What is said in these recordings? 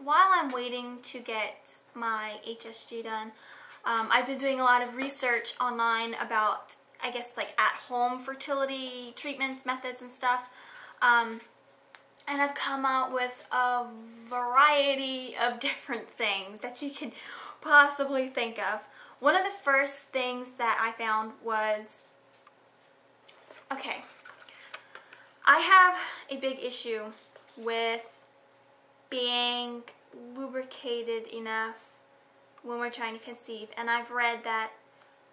while I'm waiting to get my HSG done, I've been doing a lot of research online about, I guess, like at-home fertility treatments, methods, and stuff. And I've come out with a variety of different things that you could possibly think of. One of the first things that I found was, okay, I have a big issue with being lubricated enough when we're trying to conceive, and I've read that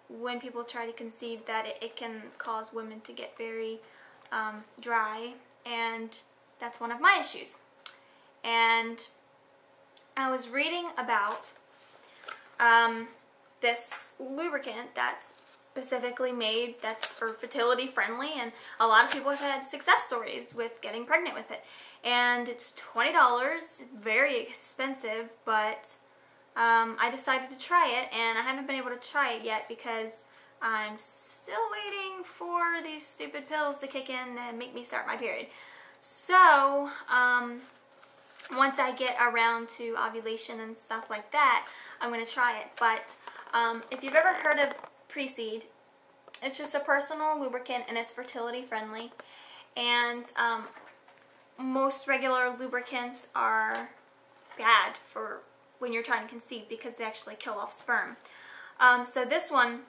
when people try to conceive that it can cause women to get very dry, and that's one of my issues. And I was reading about this lubricant that's specifically made, that's for fertility friendly, and a lot of people have had success stories with getting pregnant with it. And it's $20, very expensive, but I decided to try it, and I haven't been able to try it yet because I'm still waiting for these stupid pills to kick in and make me start my period. So, once I get around to ovulation and stuff like that, I'm going to try it. But if you've ever heard of PreSeed, it's just a personal lubricant, and it's fertility friendly. And most regular lubricants are bad for when you're trying to conceive because they actually kill off sperm. So this one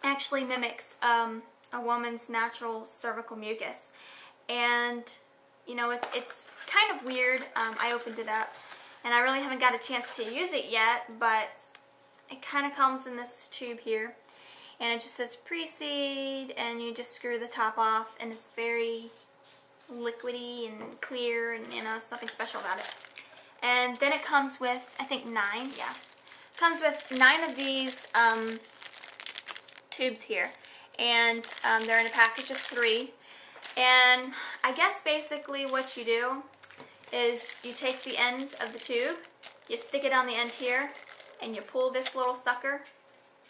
actually mimics a woman's natural cervical mucus. And you know, it's kind of weird. I opened it up, and I really haven't got a chance to use it yet, but it kind of comes in this tube here, and it just says PreSeed, and you just screw the top off, and it's very liquidy and clear, and you know, there's nothing special about it. And then it comes with, I think 9, yeah. It comes with 9 of these tubes here, and they're in a package of 3. And I guess basically what you do is you take the end of the tube, you stick it on the end here, and you pull this little sucker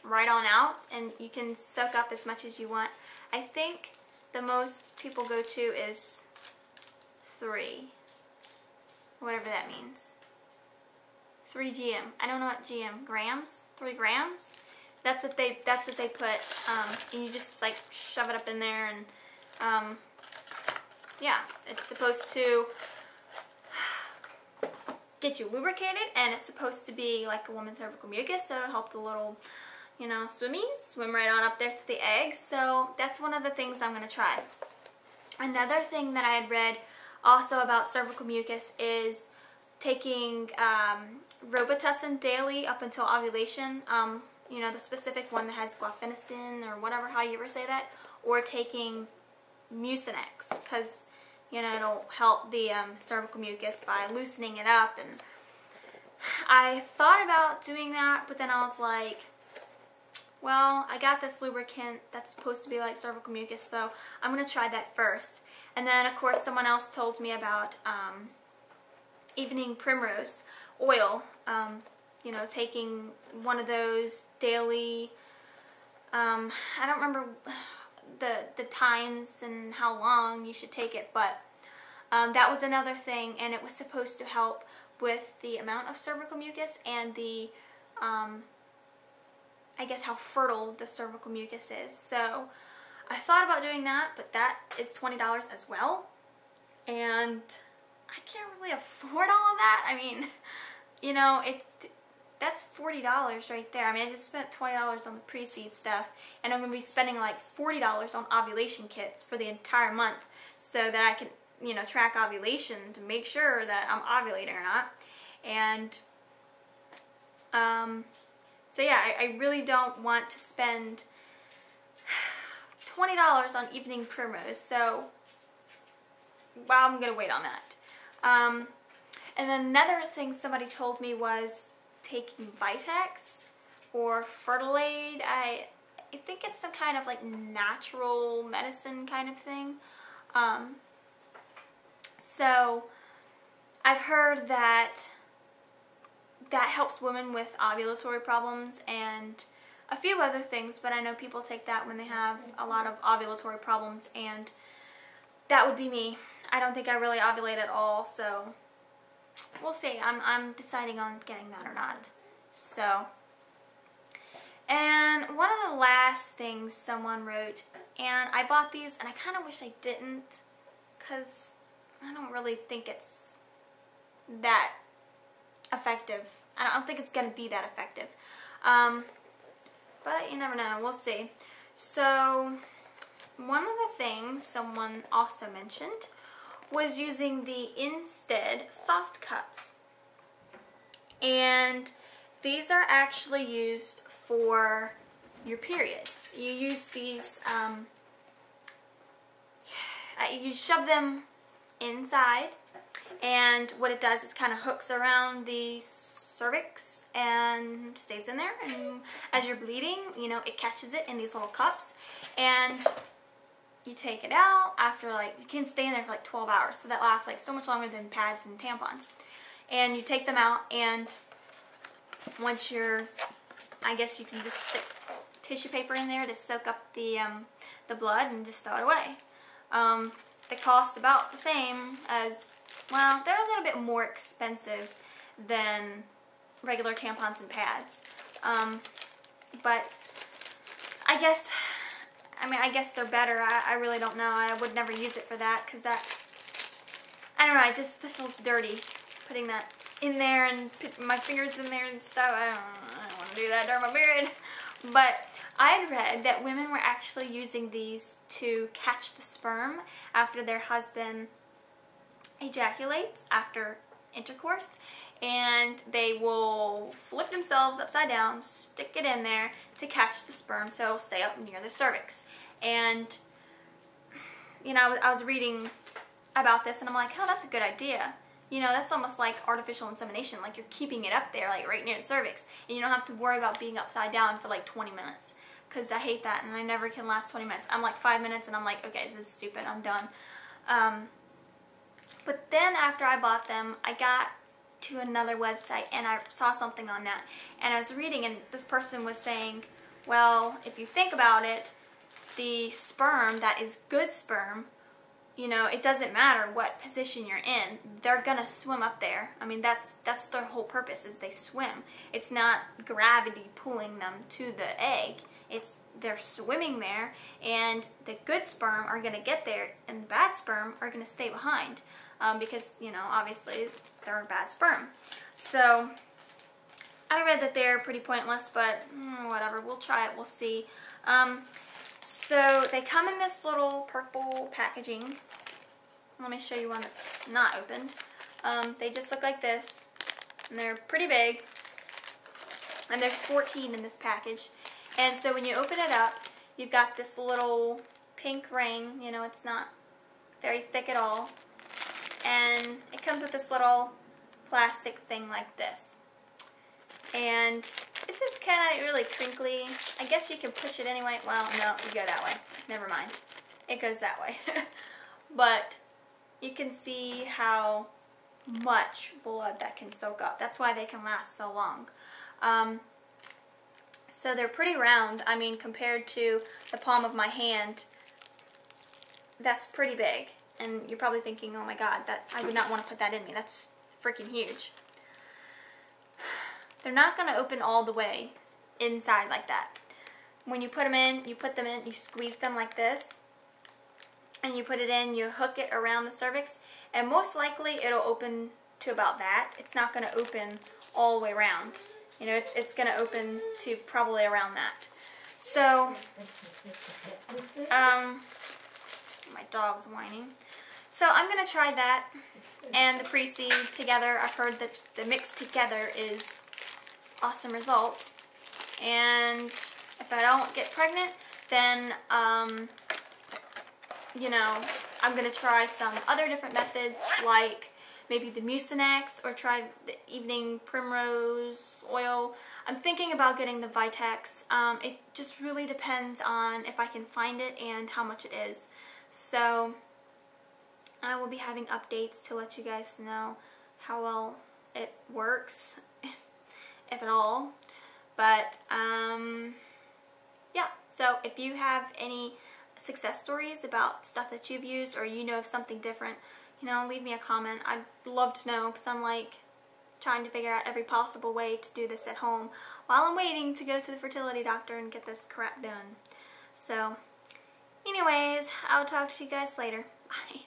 right on out, and you can soak up as much as you want. I think the most people go to is 3, whatever that means. 3 GM. I don't know what GM, grams? 3 grams? That's what they put, and you just like shove it up in there, and yeah, it's supposed to get you lubricated, and it's supposed to be like a woman's cervical mucus, so it'll help the little, you know, swimmies swim right on up there to the eggs. So that's one of the things I'm going to try. Another thing that I had read also about cervical mucus is taking Robitussin daily up until ovulation, you know, the specific one that has guaifenesin or whatever, how you ever say that, or taking Mucinex, because you know, it'll help the cervical mucus by loosening it up. And I thought about doing that, but then I was like, well, I got this lubricant that's supposed to be like cervical mucus, so I'm going to try that first. And then, of course, someone else told me about Evening Primrose oil, you know, taking one of those daily, I don't remember the times and how long you should take it, but that was another thing, and it was supposed to help with the amount of cervical mucus and the, I guess, how fertile the cervical mucus is. So I thought about doing that, but that is $20 as well, and I can't really afford all of that. I mean, you know, that's $40 right there. I mean, I just spent $20 on the PreSeed stuff, and I'm going to be spending like $40 on ovulation kits for the entire month so that I can, you know, track ovulation to make sure that I'm ovulating or not. And so yeah, I really don't want to spend $20 on Evening Primrose, so well, I'm going to wait on that. And then another thing somebody told me was taking Vitex or Fertility-friendly. I think it's some kind of like natural medicine kind of thing. So I've heard that helps women with ovulatory problems and a few other things, but I know people take that when they have a lot of ovulatory problems, and that would be me. I don't think I really ovulate at all, so we'll see. I'm deciding on getting that or not. So, and one of the last things someone wrote, and I bought these, and I kind of wish I didn't, because I don't really think it's that effective. I don't think it's going to be that effective. But you never know. We'll see. So, one of the things someone also mentioned was using the Instead Softcups. And these are actually used for your period. You use these, you shove them inside, and what it does is kind of hooks around the cervix and stays in there, and as you're bleeding, you know, it catches it in these little cups, and you take it out after, like, you can stay in there for like 12 hours, so that lasts like so much longer than pads and tampons. And you take them out, and once you're, I guess you can just stick tissue paper in there to soak up the blood and just throw it away. They cost about the same as, well, they're a little bit more expensive than regular tampons and pads. But I guess they're better. I really don't know. I would never use it for that, because that, I don't know, it just feels dirty putting that in there and putting my fingers in there and stuff. I don't want to do that during my period. But I'd read that women were actually using these to catch the sperm after their husband ejaculates after intercourse, and they will flip themselves upside down, stick it in there to catch the sperm so it'll stay up near the cervix. And, you know, I was reading about this, and I'm like, oh, that's a good idea. You know, that's almost like artificial insemination, like you're keeping it up there, like right near the cervix, and you don't have to worry about being upside down for like 20 minutes, because I hate that, and I never can last 20 minutes. I'm like 5 minutes, and I'm like, okay, this is stupid, I'm done. But then after I bought them, I got to another website, and I saw something on that, and I was reading, and this person was saying, well, if you think about it, the sperm that is good sperm, you know, it doesn't matter what position you're in, they're gonna swim up there. I mean, that's their whole purpose, is they swim. It's not gravity pulling them to the egg. They're swimming there, and the good sperm are gonna get there, and the bad sperm are gonna stay behind, because, you know, obviously they're a bad sperm. So I read that they're pretty pointless, but whatever, we'll try it, we'll see. So they come in this little purple packaging. Let me show you one that's not opened. They just look like this, and they're pretty big, and there's 14 in this package. And so when you open it up, you've got this little pink ring. You know, it's not very thick at all, and it comes with this little plastic thing like this. And it's just kind of really crinkly. I guess you can push it anyway. Well, no, you go that way. Never mind. It goes that way. But you can see how much blood that can soak up. That's why they can last so long. So they're pretty round. I mean, compared to the palm of my hand, that's pretty big. And you're probably thinking, oh my god, I would not want to put that in me. That's freaking huge. They're not going to open all the way inside like that. When you put them in, you squeeze them like this, and you put it in, you hook it around the cervix, and most likely it'll open to about that. It's not going to open all the way around. You know, it's going to open to probably around that. So, my dog's whining. So I'm going to try that and the PreSeed together. I've heard that the mix together is awesome results, and if I don't get pregnant, then you know, I'm gonna try some other different methods, like maybe the Mucinex, or try the Evening Primrose oil. I'm thinking about getting the Vitex. It just really depends on if I can find it and how much it is. So I will be having updates to let you guys know how well it works, if at all. But yeah, so if you have any success stories about stuff that you've used, or you know of something different, you know, leave me a comment. I'd love to know, because I'm like trying to figure out every possible way to do this at home while I'm waiting to go to the fertility doctor and get this crap done. So anyways, I'll talk to you guys later. Bye.